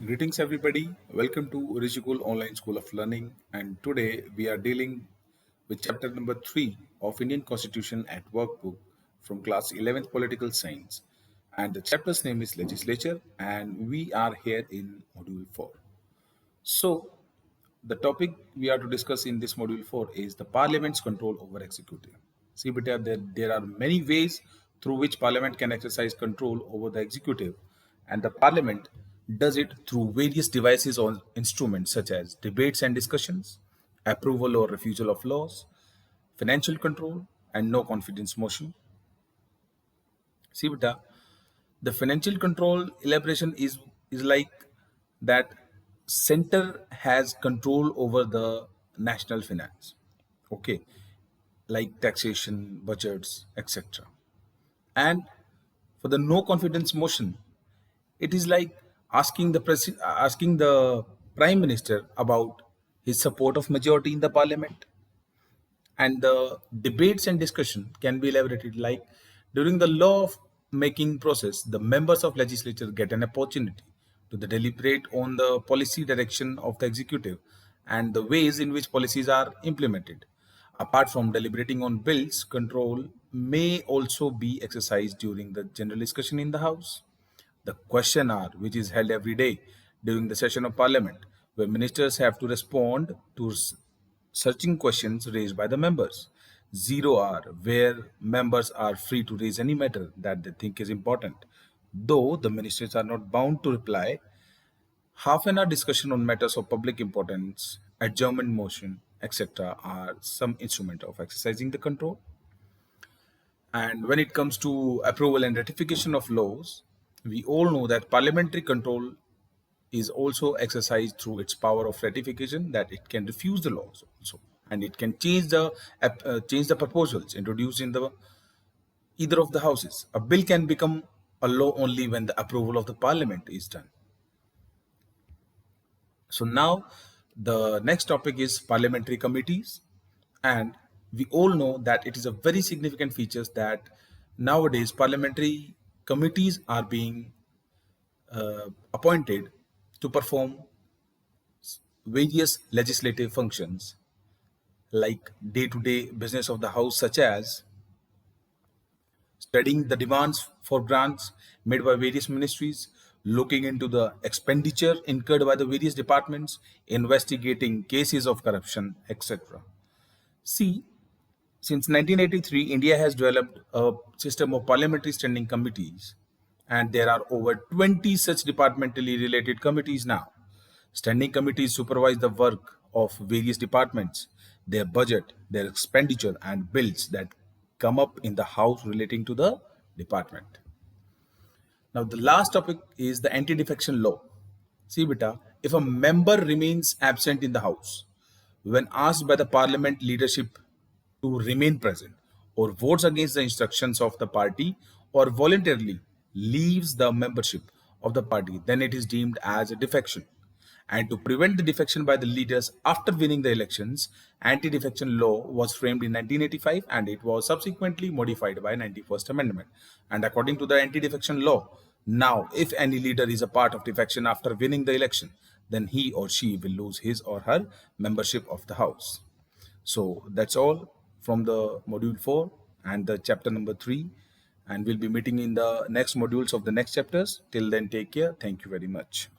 Greetings, everybody. Welcome to Orishikul Online School of Learning. And today we are dealing with chapter number 3 of Indian Constitution at Workbook from class 11th Political Science. And the chapter's name is Legislature, and we are here in module 4. So, the topic we are to discuss in this module 4 is the parliament's control over executive. See, beta, there are many ways through which parliament can exercise control over the executive, and the parliament does it through various devices or instruments such as debates and discussions, approval or refusal of laws, financial control, and no confidence motion. See, beta, the financial control elaboration is like that center has control over the national finance, okay, like taxation, budgets, etc. And for the no confidence motion, it is like asking the prime minister about his support of majority in the parliament. And the debates and discussion can be elaborated like during the law of making process, the members of legislature get an opportunity to deliberate on the policy direction of the executive and the ways in which policies are implemented. Apart from deliberating on bills, control may also be exercised during the general discussion in the house. The question hour, which is held every day during the session of parliament, where ministers have to respond to searching questions raised by the members. Zero hour, where members are free to raise any matter that they think is important. Though the ministers are not bound to reply, half an hour discussion on matters of public importance, adjournment motion, etc., are some instrument of exercising the control. And when it comes to approval and ratification of laws, we all know that parliamentary control is also exercised through its power of ratification, that it can refuse the laws also, and it can change the proposals introduced in the either of the houses. A bill can become a law only when the approval of the parliament is done. So now the next topic is parliamentary committees, and we all know that it is a very significant feature that nowadays parliamentary committees are being appointed to perform various legislative functions like day-to-day business of the house, such as studying the demands for grants made by various ministries, looking into the expenditure incurred by the various departments, investigating cases of corruption, etc. See, since 1983, India has developed a system of parliamentary standing committees, and there are over 20 such departmentally related committees now. Standing committees supervise the work of various departments, their budget, their expenditure, and bills that come up in the house relating to the department. Now, the last topic is the anti defection law. See, beta, if a member remains absent in the house when asked by the parliament leadership to remain present, or votes against the instructions of the party, or voluntarily leaves the membership of the party, then it is deemed as a defection. And to prevent the defection by the leaders after winning the elections, anti-defection law was framed in 1985, and it was subsequently modified by 91st Amendment. And according to the anti-defection law, now if any leader is a part of defection after winning the election, then he or she will lose his or her membership of the house. So that's all from the module 4 and the chapter number 3, and we'll be meeting in the next modules of the next chapters. Till then, take care. Thank you very much.